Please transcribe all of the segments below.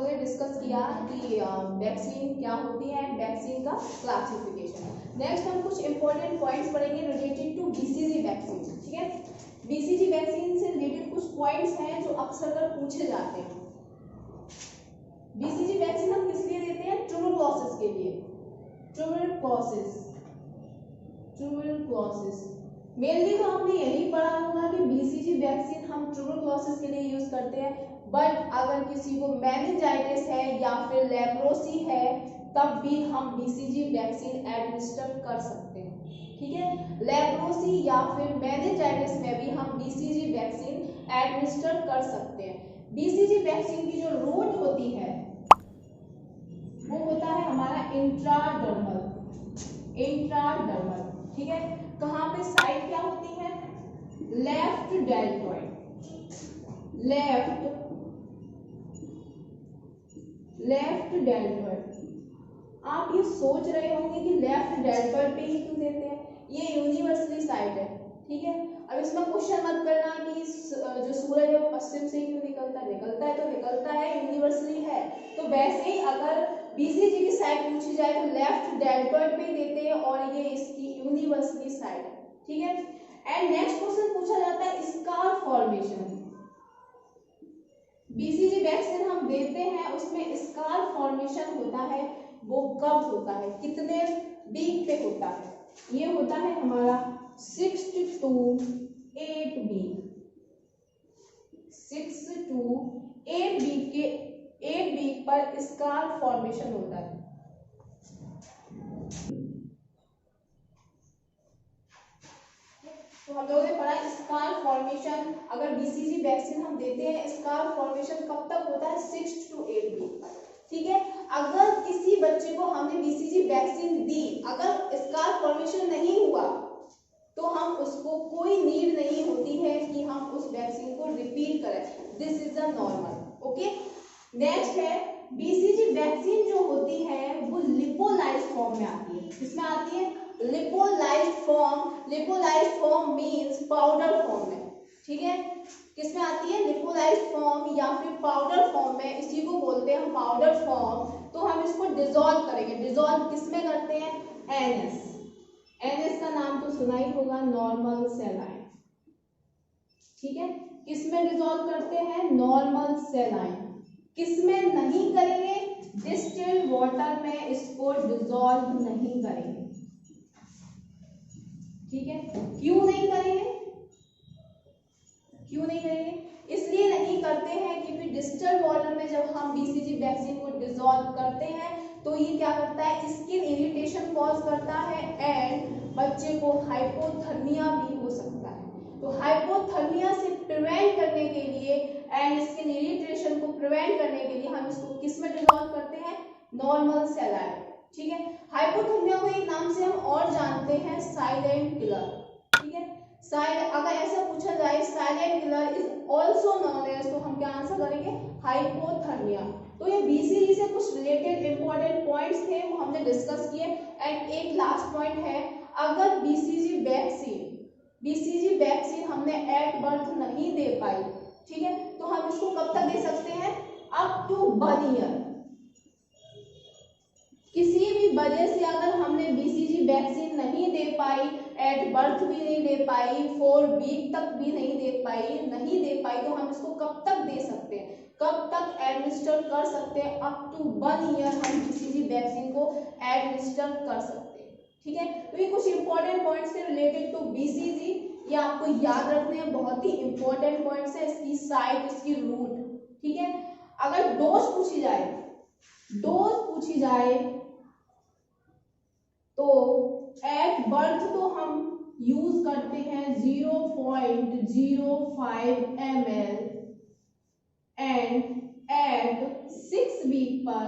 लोगों ने डिस्कस किया कि वैक्सीन क्या होती है, वैक्सीन का क्लासिफिकेशन। नेक्स्ट हम कुछ इंपॉर्टेंट पॉइंट्स पढ़ेंगे रिलेटेड टू बीसीजी वैक्सीन। ठीक है, बीसीजी वैक्सीन से रिलेटेड कुछ पॉइंट्स हैं जो अक्सर कर पूछे जाते हैं। बीसीजी वैक्सीन हम किस लिए देते हैं? ट्यूबरक्लोसिस के लिए। ट्यूबरक्लोसिस मेनली तो आपने यही पढ़ा होगा कि बीसीजी वैक्सीन हम ट्यूबरक्लोसिस के लिए यूज करते हैं, बट अगर किसी को मेनिंजाइटिस है या फिर लेप्रोसी है तब भी हम बीसीजी वैक्सीन एडमिनिस्टर कर सकते हैं। ठीक है, लेप्रोसी या फिर मेनिंजाइटिस में भी हम बीसीजी वैक्सीन एडमिनिस्टर कर सकते हैं। बीसीजी वैक्सीन की जो रूट होती है वो होता है हमारा इंट्राडर्मल। ठीक है, कहां पे साइड क्या होती है? Left deltoid. आप ये सोच रहे होंगे कि लेफ्ट डेल्टॉइड पे ही क्यों देते हैं, ये यूनिवर्सली साइड है। ठीक है, अब इसमें क्वेश्चन मत करना कि जो सूरज है वो पश्चिम से क्यों निकलता है तो निकलता है, यूनिवर्सली है। तो वैसे ही अगर बीसीजी की साइड पूछी जाए तो लेफ्ट डेल्टॉइड पे ही देते हैं और ये इसकी यूनिवर्सली साइड है। ठीक है, एंड नेक्स्ट क्वेश्चन पूछा जाता है स्कार फॉर्मेशन। बीसीजी वैक्सीन हम देते हैं उसमें स्कार फॉर्मेशन होता है, वो कब होता है, कितने वीक पे होता है? ये होता है हमारा 6 to 8 वीक। 6 to 8 वीक पर स्कार फॉर्मेशन होता है। तो हम लोगों ने पढ़ा स्कार फॉर्मेशन, अगर बीसीजी वैक्सीन हम देते हैं स्कार फॉर्मेशन कब तक होता है? 6 to 8 वीक पर। ठीक है, अगर किसी बच्चे को हमने बीसीजी वैक्सीन दी, अगर स्कार फॉर्मेशन नहीं हुआ तो हम उसको कोई नीड नहीं होती है कि हम उस वैक्सीन को रिपीट करें। This is the normal. Okay, next है बीसीजी वैक्सीन जो होती है वो लिपोलाइज्ड फॉर्म में आती है। किसमें आती है? लिपोलाइज्ड फॉर्म मींस पाउडर फॉर्म में। ठीक है, किसमें आती है? लिपोलाइज्ड फॉर्म या फिर पाउडर फॉर्म में, इसी को बोलते हैं पाउडर फॉर्म। तो हम इसको डिसॉल्व करेंगे। डिसॉल्व किसमें करते हैं? एनएस का नाम तो सुना ही होगा, नॉर्मल सेलाइन। ठीक है, किसमें डिसॉल्व करते हैं? Normal saline. किसमें नहीं करेंगे? डिस्टिल्ड वाटर में इसको डिसॉल्व नहीं करेंगे। ठीक है, क्यों नहीं करेंगे? इसलिए नहीं करते हैं क्योंकि डिस्टिल्ड वाटर में जब हम बीसीजी वैक्सीन को डिसॉल्व करते हैं तो ये क्या करता है? स्किन इरिटेशन कॉज करता है एंड बच्चे को हाइपोथर्मिया भी हो सकता है। तो हाइपोथर्मिया से प्रिवेंट करने के लिए एंड स्किन इरिटेशन को प्रिवेंट करने के लिए हम इसको किस में डिसॉल्व करते हैं? Normal saline. ठीक है, हाइपोथर्मिया को एक नाम से हम और जानते हैं साइलेंट किलर। ठीक है, अगर ऐसा पूछा जाए silent killer is also known as, तो हम क्या आंसर करेंगे? हाइपोथर्मिया। तो ये बीसीजी से कुछ रिलेटेड इंपॉर्टेंट पॉइंट्स थे वो हमने डिस्कस किए। एंड एक लास्ट पॉइंट है, अगर बीसीजी वैक्सीन हमने एट बर्थ नहीं दे पाई, ठीक है, तो हम इसको कब तक दे सकते हैं? Up to 1 year. किसी भी वजह से अगर हमने बीसीजी वैक्सीन नहीं दे पाई, एट बर्थ भी नहीं दे पाई, 4 वीक तक भी नहीं दे पाई, तो हम इसको कब तक दे सकते हैं? कब तक एडमिनिस्टर कर सकते हैं? अप टू 1 ईयर हम बीसीजी वैक्सीन को एडमिनिस्टर कर सकते हैं। ठीक है, तो ये कुछ इंपॉर्टेंट पॉइंट्स थे रिलेटेड टू बीसीजी, ये आपको याद रखने हैं, बहुत ही इंपॉर्टेंट पॉइंट्स है। इसकी साइट, इसकी रूट। ठीक है, अगर डोज पूछी जाए तो एट बर्थ तो हम यूज करते हैं 0.05 ml एंड एट 6 वीक पर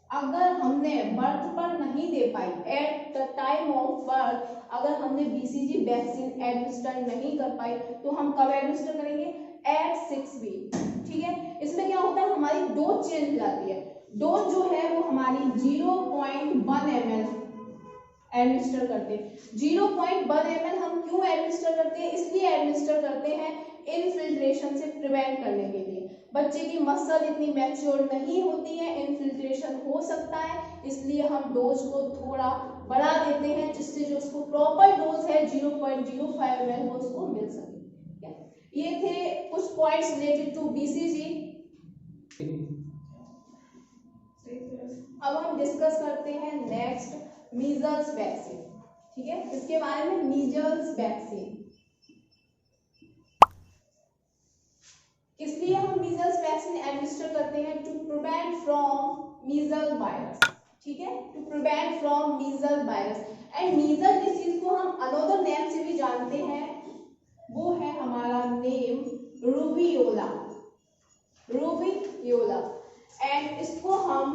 अगर हमने बर्थ पर नहीं दे पाई, at the time of birth अगर हमने बीसीजी वैक्सीन एडमिनिस्टर नहीं कर पाई तो हम कब एडमिनिस्टर करेंगे? At 6 week. ठीक है, इसमें क्या होता है? हमारी डोज चेंज हो जाती है। डोज जो है वो हमारी 0.1 ml एडमिनिस्टर करते हैं। 0.1 ml हम क्यों एडमिनिस्टर करते हैं? इसलिए एडमिनिस्टर करते हैं इनफिल्ट्रेशन से प्रिवेंट करने के लिए। बच्चे की मसल इतनी मैच्योर नहीं होती है, इनफिल्ट्रेशन हो सकता है, इसलिए हम डोज को थोड़ा बढ़ा देते हैं जिससे जो उसको प्रॉपर डोज है 0.05 ml वो उसको मिल सके। ये थे कुछ पॉइंट्स रिलेटेड टू बीसीजी। अब हम डिस्कस करते हैं नेक्स्ट मीजल्स वैक्सीन। ठीक है, इसके बारे में मीजल्स वैक्सीन इसलिए हम मीजल्स वैक्सीन एडमिनिस्टर करते हैं to prevent from measles virus. ठीक है, to prevent from measles virus. And measles disease को हम अनदर नेम से भी जानते हैं, वो है हमारा नेम रूबियोला। रूबियोला एंड इसको हम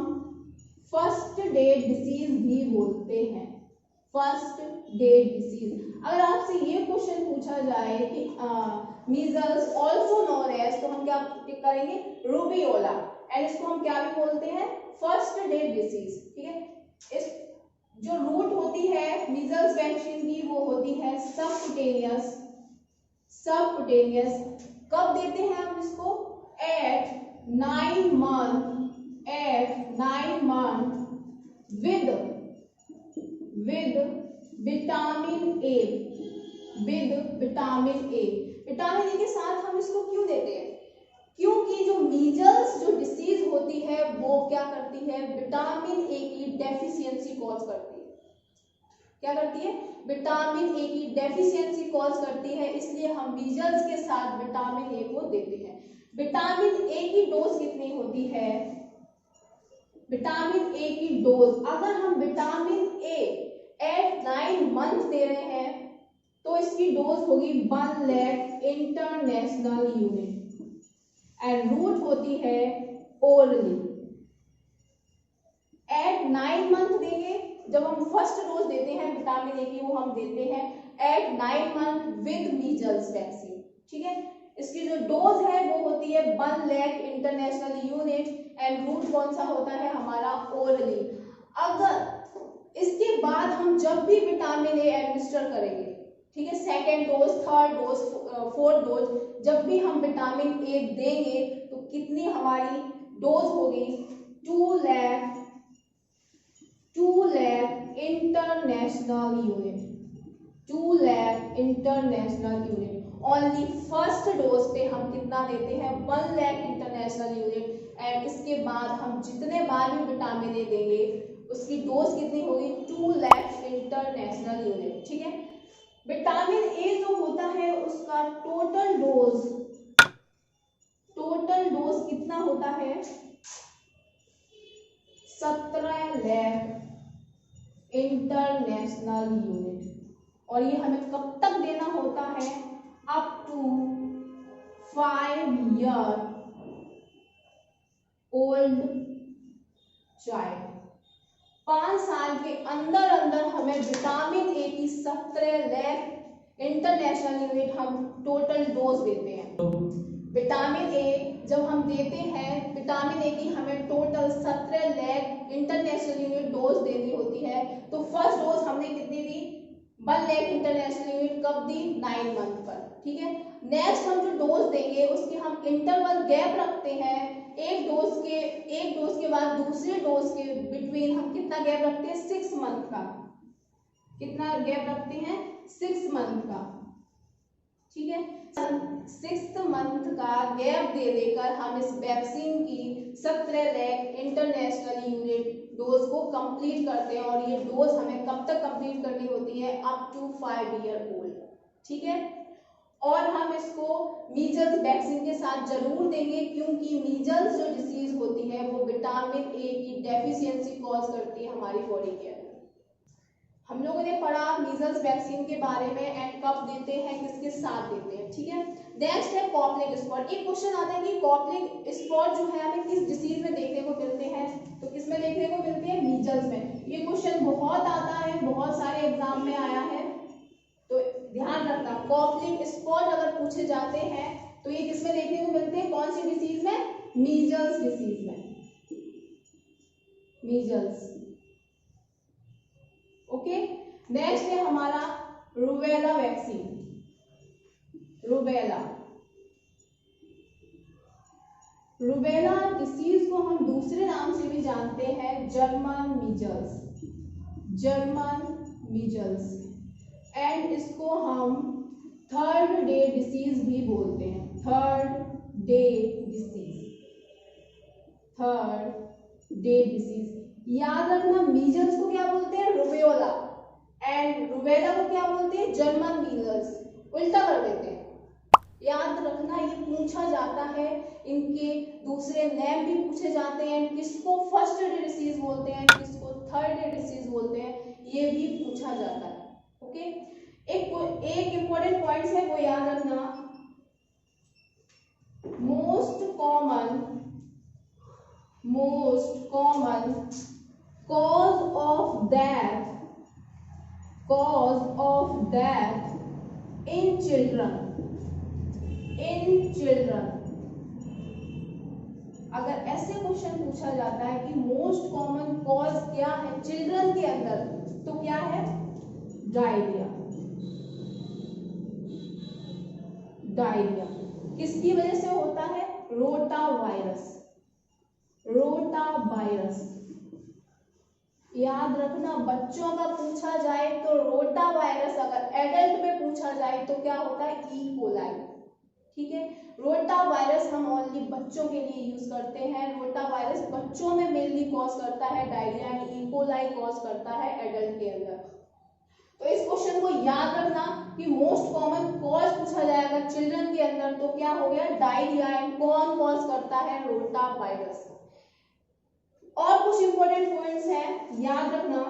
फर्स्ट डे डिसीज भी बोलते हैं। First day disease. अगर आपसे ये क्वेश्चन पूछा जाए कि मीजल्स ऑल्सो नोन एज, तो हम क्या टिक करेंगे? रूबियोला। एंड इसको हम क्या भी बोलते हैं? First day disease. ठीक है, इस जो रूट होती है मीजल्स वैक्सीन की वो होती है सबकुटेनियस। सबकुटेनियस कब देते हैं हम इसको? At 9 month with vitamin A. Vitamin A के साथ हम इसको क्यों देते हैं? क्योंकि जो मीजल्स जो डिसीज होती है वो क्या करती है? विटामिन ए की डेफिशिएंसी कॉज करती है। क्या करती है? विटामिन ए की डेफिशिएंसी कॉज करती है, इसलिए हम मीजल्स के साथ विटामिन ए को देते हैं। विटामिन ए की डोज कितनी होती है? विटामिन ए की डोज, अगर हम विटामिन ए एट 9 month दे रहे हैं तो इसकी डोज होगी 1 lakh international unit. And route होती है ओरली। एट 9 month देंगे, जब हम फर्स्ट डोज देते हैं विटामिन ए की वो हम देते हैं at 9 month with measles vaccine. ठीक है, इसकी जो डोज है वो होती है 1 lakh international unit. And route कौन सा होता है? हमारा ओरली। अगर इसके बाद हम जब भी विटामिन ए एडमिनिस्टर करेंगे, ठीक है, second dose, third dose, fourth dose, जब भी हम विटामिन ए देंगे तो कितनी हमारी डोज होगी? 2 lakh international unit. 2 lakh international unit. Only first dose पे हम कितना देते हैं? 1 lakh इंटरनेशनल यूनिट। एंड इसके बाद हम जितने बार भी विटामिन ए देंगे उसकी डोज कितनी होगी? 2 lakh इंटरनेशनल यूनिट। ठीक है, विटामिन ए जो होता है उसका टोटल डोज कितना होता है? 17 lakh इंटरनेशनल यूनिट। और ये हमें कब तक देना होता है? Up to 5 year old child. 5 साल के अंदर हमें विटामिन ए की 17 lakh इंटरनेशनल यूनिट हम टोटल डोज देते हैं। विटामिन ए जब हम देते हैं, विटामिन ए की हमें total 17 lakh international unit dose देनी होती है। तो फर्स्ट डोज हमने कितनी दी? 1 lakh इंटरनेशनल यूनिट। कब दी? 9 month पर। ठीक है, नेक्स्ट हम जो डोज देंगे उसके हम इंटरवल गैप रखते हैं। एक डोज के बाद दूसरे डोज के बिटवीन हम कितना गैप रखते हैं? 6 month का। कितना गैप रखते हैं? 6 month का। ठीक है, 6th month का गैप दे देकर हम इस वैक्सीन की 17 lakh इंटरनेशनल यूनिट डोज को कंप्लीट करते हैं। और ये डोज हमें कब तक कंप्लीट करनी होती है? Up to 5 year old. ठीक है, और हम इसको मीजल्स वैक्सीन के साथ जरूर देंगे क्योंकि मीजल्स जो डिसीज होती है वो विटामिन ए की डेफिशिएंसी कॉज करती है हमारी बॉडी के अंदर। हम लोगों ने पढ़ा मीजल्स वैक्सीन के बारे में एंड कब देते हैं, किसके साथ देते हैं। ठीक है, नेक्स्ट है कॉपलिंग स्पॉट। एक क्वेश्चन आता है कि कॉपलिंग स्पॉट जो है हमें किस डिसीज में देखने को मिलते हैं? तो किस में देखने को मिलते हैं? मीजल्स में। ये क्वेश्चन बहुत आता है, बहुत सारे एग्जाम में आया है, तो ध्यान रखना। कॉपलिंग स्पॉट अगर पूछे जाते हैं तो ये किसमें देखने को मिलते हैं? कौन सी डिसीज में? मीजल्स डिसीज में। मीजल्स। ओके, नेक्स्ट है हमारा rubella vaccine. Rubella rubella disease को हम दूसरे नाम से भी जानते हैं German measles, German measles, and इसको हम थर्ड डे डिसीज भी बोलते हैं, third day disease, third day disease. याद रखना मीजल्स को क्या बोलते हैं, रूबेला, एंड रूबेला को क्या बोलते हैं, जर्मन मीजल्स। उल्टा कर देते हैं, याद रखना ये पूछा जाता है, इनके दूसरे नेम भी पूछे जाते हैं, किसको फर्स्ट डे डिसीज बोलते हैं, किसको थर्ड डे डिसीज बोलते हैं, ये भी पूछा जाता है। ओके, एक इंपॉर्टेंट पॉइंट्स है वो याद रखना, most common cause of death in children, अगर ऐसे क्वेश्चन पूछा जाता है कि मोस्ट कॉमन कॉज क्या है चिल्ड्रन के अंदर, तो क्या है, डायरिया। डायरिया किसकी वजह से होता है, रोटा वायरस, रोटा वायरस। याद रखना, बच्चों का पूछा जाए तो रोटा वायरस, अगर एडल्ट में पूछा जाए तो क्या होता है, ई कोलाई। ठीक है, रोटा वायरस हम ओनली बच्चों के लिए यूज करते हैं, रोटा वायरस बच्चों में मेनली कॉज करता है diarrhoea, and E coli cause करता है एडल्ट के अंदर। तो इस क्वेश्चन को याद रखना कि मोस्ट कॉमन कॉज पूछा जाएगा चिल्ड्रन के अंदर तो क्या हो गया, डायरिया, एंड कौन कॉज करता है, रोटा वायरस। और कुछ इंपॉर्टेंट पॉइंट्स हैं, याद रखना,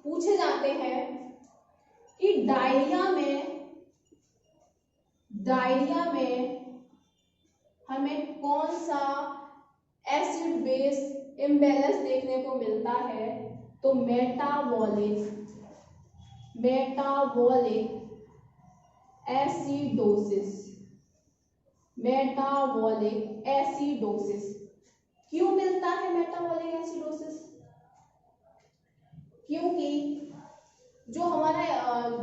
पूछे जाते हैं कि डायरिया में हमें कौन सा एसिड बेस इम्बैलेंस देखने को मिलता है, तो मेटाबॉलिक एसिडोसिस, मेटाबॉलिक एसिडोसिस। क्यों मिलता है मेटाबॉलिक एसिडोसिस, क्योंकि जो हमारा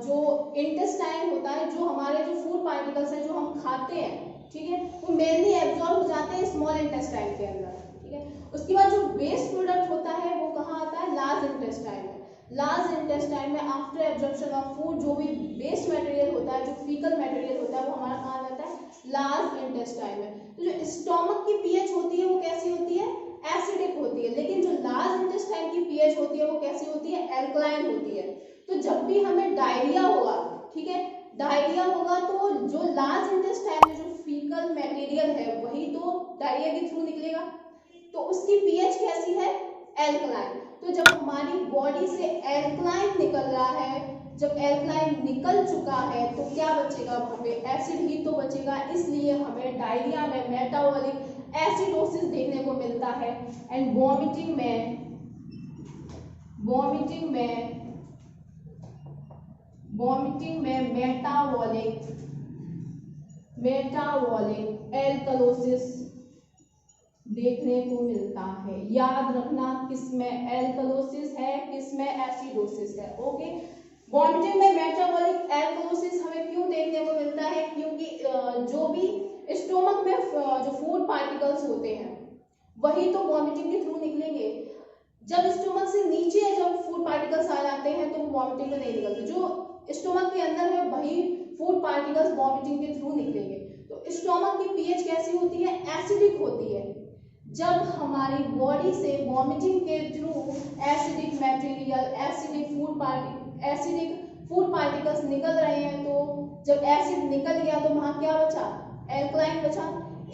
जो इंटेस्टाइन होता है, जो हमारे जो फूड पार्टिकल्स हैं जो हम खाते हैं, ठीक है, वो मेनली एब्जॉर्ब हो जाते हैं स्मॉल इंटेस्टाइन के अंदर। ठीक है, उसके बाद जो वेस्ट प्रोडक्ट होता है वो कहाँ आता है, लार्ज इंटेस्टाइन में। लार्ज इंटेस्टाइन में आफ्टर एब्जॉर्प्शन ऑफ फूड जो भी वेस्ट मटेरियल होता है, जो फीकल मटेरियल होता है, वो हमारा कहाँ जाता है, लार्ज इंटेस्टाइन में। तो जो स्टोमक की पीएच होती है वो कैसी होती है, एसिडिक होती है, लेकिन जो लार्ज इंटेस्टाइन की पीएच होती है वो कैसी होती है, एल्कलाइन होती है। तो जब भी हमें डायरिया होगा, ठीक है, डायरिया होगा तो जो लार्ज इंटेस्टाइन में जो फीकल मटेरियल है वही तो डायरिया के थ्रू निकलेगा, तो उसकी पीएच कैसी है, एल्कलाइन। तो जब हमारी बॉडी से एल्कलाइन निकल रहा है, जब एल्कलाइन निकल चुका है तो क्या बचेगा वहां पे, एसिड ही तो बचेगा। इसलिए हमें डायरिया में मेटाबॉलिक एसिडोसिस देखने को मिलता है, एंड वॉमिटिंग में मेटाबॉलिक एल्कलोसिस देखने को मिलता है। याद रखना, किसमें एल्कलोसिस है, किसमें एसिडोसिस है। ओके, वॉमिटिंग में मेटाबॉलिक एल्कलोसिस हमें क्यों देखने को मिलता है, क्योंकि जो भी स्टोमक में जो फूड पार्टिकल्स होते हैं वही तो वॉमिटिंग के थ्रू निकलेंगे। जब स्टोमक से नीचे जब फूड पार्टिकल्स आ जाते हैं तो वॉमिटिंग में नहीं निकलते, जो स्टोमक के अंदर है वही फूड पार्टिकल्स वॉमिटिंग के थ्रू निकलेंगे। तो स्टोमक की पीएच कैसी होती है, एसिडिक होती है। जब हमारी बॉडी से वॉमिटिंग के through acidic material, acidic food particles निकल रहे हैं, तो जब एसिड निकल गया तो वहां क्या बचा, एल्कलाइन बचा।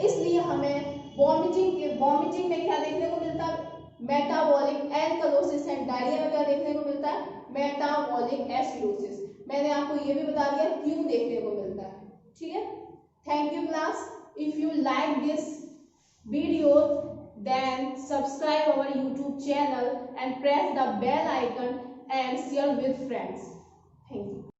इसलिए हमें वॉमिटिंग में क्या देखने को मिलता है, मेटाबॉलिक एल्कलोसिस, एंड डायरिया में क्या देखने को मिलता है, मेटाबॉलिक एसिडोसिस। मैंने आपको ये भी बता दिया क्यों देखने को मिलता है। ठीक है, thank you class. If you like this video, then subscribe our YouTube channel and press the bell icon and share with friends. Thank you.